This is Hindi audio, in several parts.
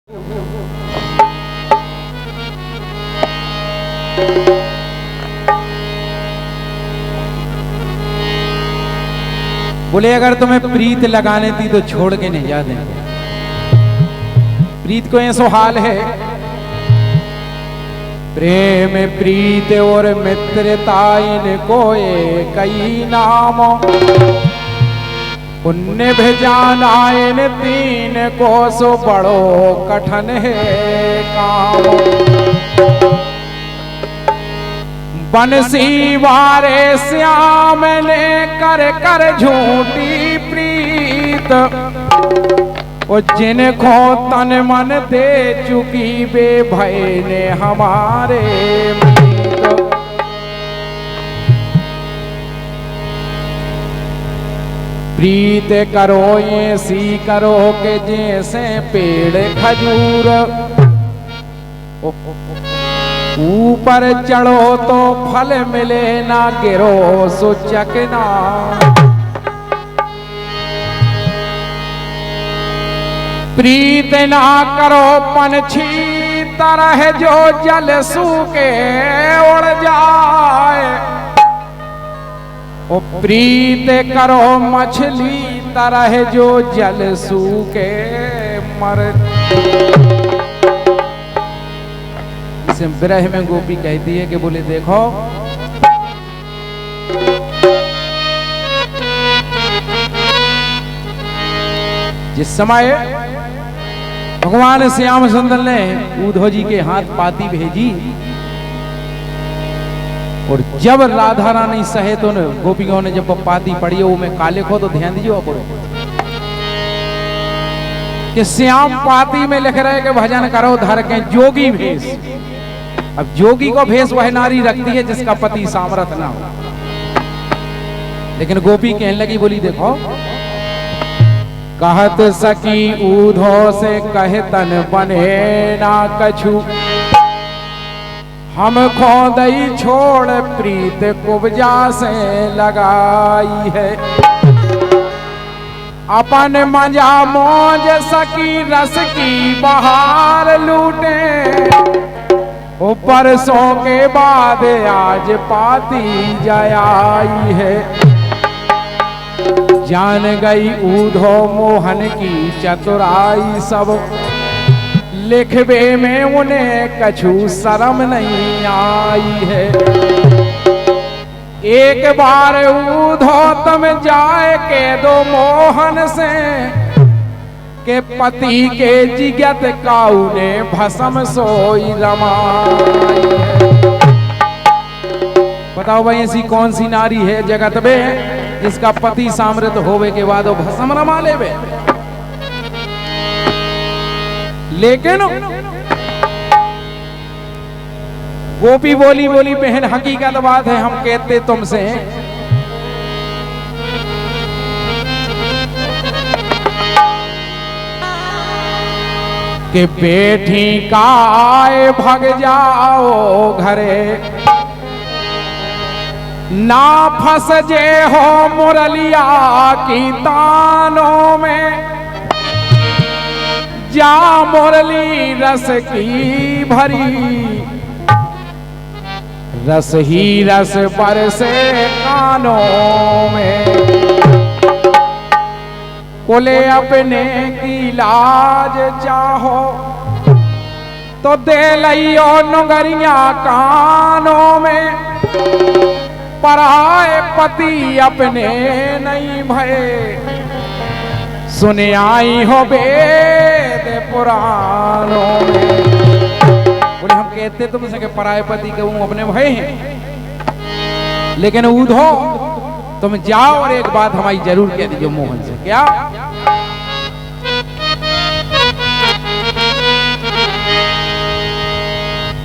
बोले अगर तुम्हें प्रीत लगाने थी तो छोड़ के नहीं जा देंगे। प्रीत को ऐसो हाल है, प्रेम प्रीत और मित्रता इनको कई नाम, पुण्य भेजाना इन तीन को सो बड़ो कठिन है काम। बंसी वारे श्याम ने कर कर झूठी प्रीत, वो जिनको तन मन दे चुकी बे भय ने हमारे मीत। प्रीत करो ऐसी करो के जैसे पेड़ खजूर, ऊपर चढ़ो तो फल मिले ना गिरो सो चकना। प्रीत ना करो पंछी तरह जो जल सूखे उड़ जाए, ओ प्रीत करो मछली तरह जो जल सूखे मर। इसे विरह में गोपी कहती है कि बोले देखो जिस समय भगवान श्याम सुंदर ने उद्धव जी के हाथ पाती भेजी और जब राधा रानी सहे तो गोपियों ने जब पाती पड़ी वो में काले को तो ध्यान दीजिए आप कि श्याम पाती में लिख रहे कि भजन करो धर के जोगी भेष। अब जोगी को भेष वह नारी रखती है जिसका पति सामर्थ ना हो। लेकिन गोपी कहने लगी बोली देखो कहत सकी उद्धव से कहे तन बने ना कछु, हम खोदई छोड़ प्रीत कुब्जा से लगाई है। अपन मजा मौज सकी रस की बहार लूटे, वो परसों के बाद आज पाती जाई है। जान गई उद्धव मोहन की चतुराई सब, लिखबे में उन्हें कछु शर्म नहीं आई है। एक बार उद्धव तुम जाए के दो मोहन से, के पति के जिगत काऊ ने भस्म सोई रमाई है। बताओ भाई ऐसी कौन सी नारी है जगत में जिसका पति सामर्थ होवे के बाद वो भस्म रमा लेवे। लेकिन गोपी बोली बोली बहन हकीकत बात है, हम कहते तुमसे कि बेटी काय भग जाओ घरे, ना फंस जे हो मुरलिया की तानों में। जा मुरली रस की भरी, रस ही रस बरसे कानों में। कोले अपने की लाज चाहो तो दे लियो नुगरिया कानों में। पराए पति अपने नहीं भये, सुने आई हो वेद पुराणों में। बोले हम कहते तुमसे कि पराए पति के वो अपने भय हैं, लेकिन उद्धव तुम जाओ और एक बात हमारी जरूर कह दीजिए मोहन से। क्या?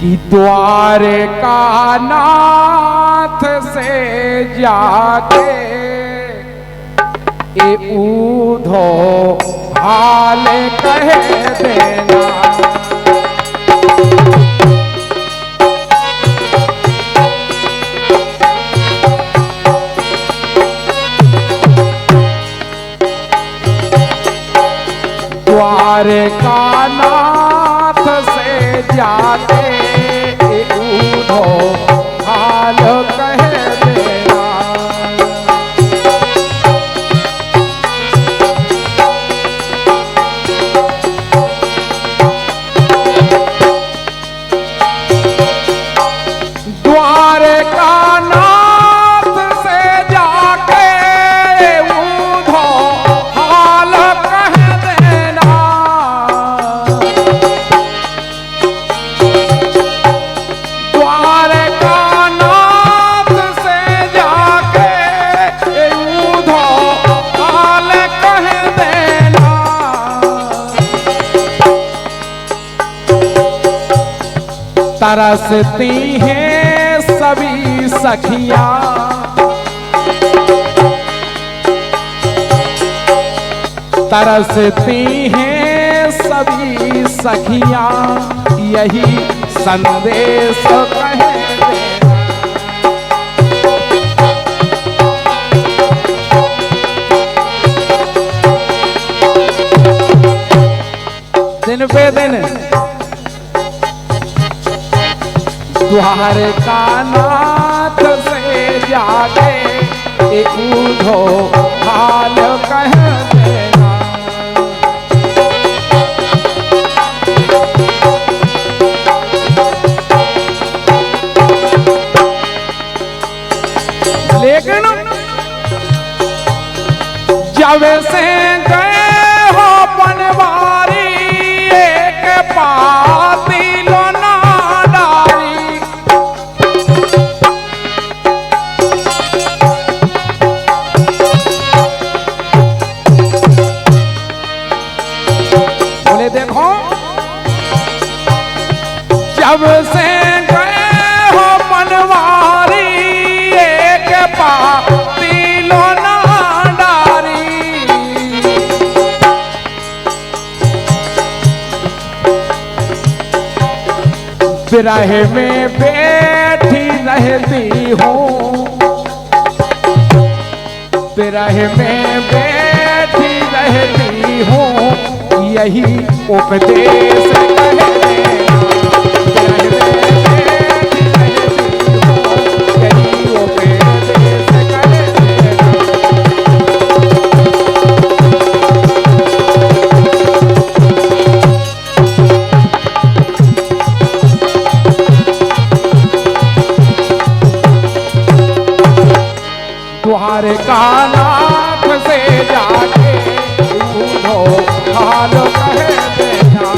कि द्वारका नाथ से जाके ए उद्धव हाल कह देना। द्वारका नाथ जाके ऊधो हाल कह देना। द्वारका नाथ से जाके ऊधो हाल कह देना। द्वारका नाथ से जाके ऊधो हाल कह देना। तरसती हैं सभी सखियां, तरसती हैं सभी सखियां, यही संदेश कह देना। दिन पे दिन द्वारका नाथ से जाके ऊधो हाल कह देना। लेकिन जब से गए हो बनवारी एक पाती लो ना डारी। बोले देखो जब से गए हो बनवारी एक पाती लो ना डारी। बिरह में बैठी रहती हूँ, बिरह में बैठी रहती हूँ, यही उपदेश कह देना। बिरह में बैठी रहती हूँ, यही उपदेश कह देना। द्वारका नाथ से जाके ऊधो हाल कह देना।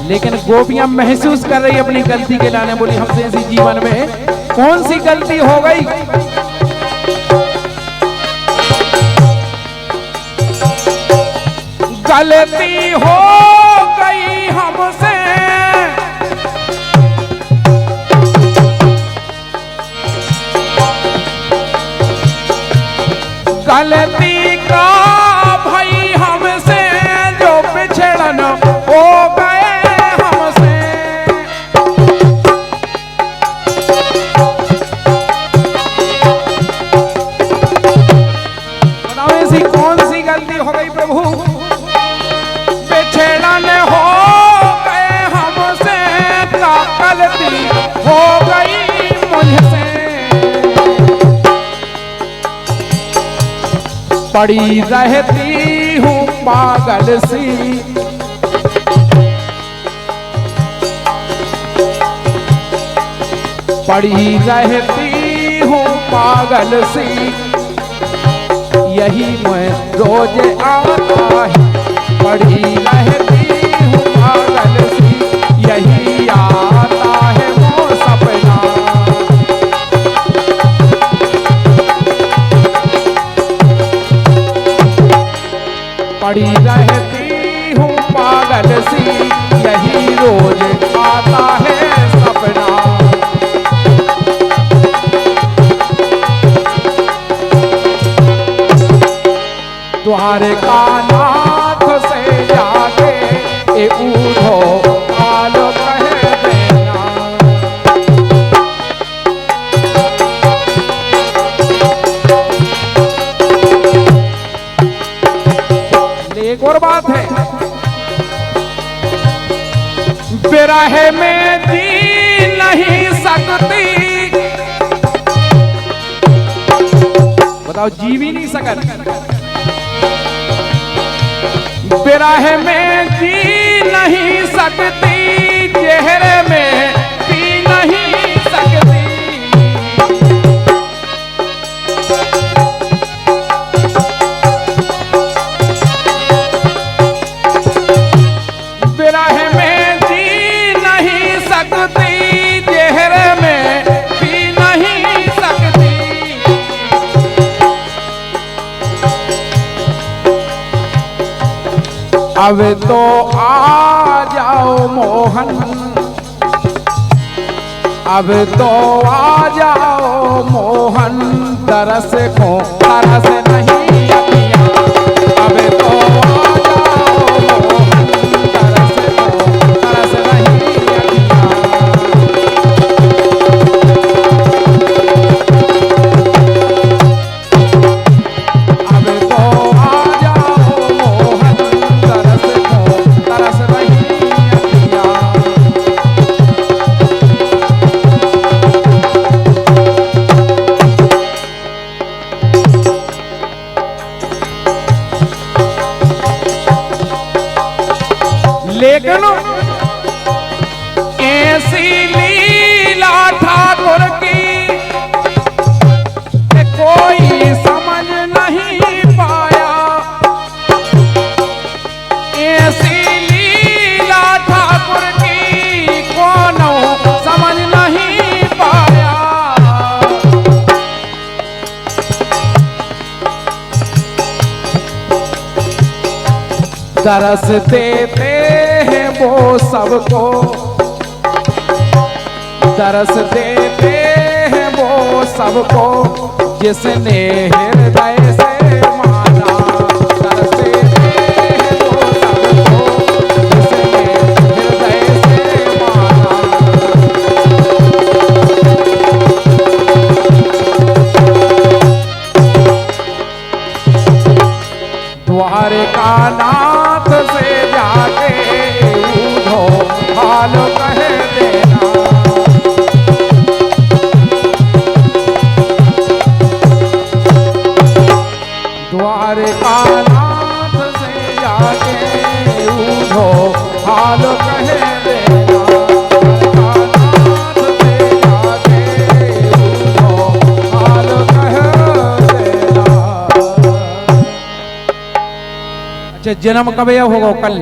लेकिन गोपियां महसूस कर रही अपनी गलती के लाने। बोली हमसे ऐसी जीवन में कौन सी गलती हो गई। गलती हो गई हमसे, गलती का भई हमसे जो बिछड़न हो गए हमसे। बताओ ऐसी कौन सी गलती हो गई प्रभु। बिछड़न हो गए हमसे, का गलती हो गई मुझसे। पड़ी रहती हूँ पागल सी, पड़ी रहती हूँ पागल सी, यही मैं रोज आता है। पड़ी रहती हूँ पागल सी, यही आता है वो सपना। पड़ी रहती हूँ पागल सी, यही रोज आता है सपना। द्वारका नाथ से जाके ऊधो हाल कह देना। और बात है, बिरह में जी नहीं सकती, बताओ जी भी नहीं सकती, बिरह में जी नहीं सकती, चेहरे में पी नहीं सकती। बिरह में जी नहीं सकती, चेहरे में पी नहीं सकती। अब तो आ जाओ मोहन, अब तो आ जाओ मोहन, तरस को तरस नहीं अखियां, अब तो आ जाओ मोहन, तरस को तरस नहीं अखियां। अब तो आ जाओ मोहन, तरस को तरस नहीं अखियां। लेकिन ऐसी लीला ठाकुर की कोई समझ नहीं पाया, ऐसी लीला ठाकुर की कौन समझ नहीं पाया। तरस देते हैं वो सबको, तरस देते हैं वो सबको, जिसने हृदय से माना। तरस देते हैं वो सबको, जिसने हृदय से माना। द्वारका नाथ से जाके ऊधो हाल कह देना। द्वारका नाथ से जाके ऊधो हाल कह देना। द्वारका नाथ से जाके ऊधो हाल कह देना। अच्छा, जन्म कब होगा? कल।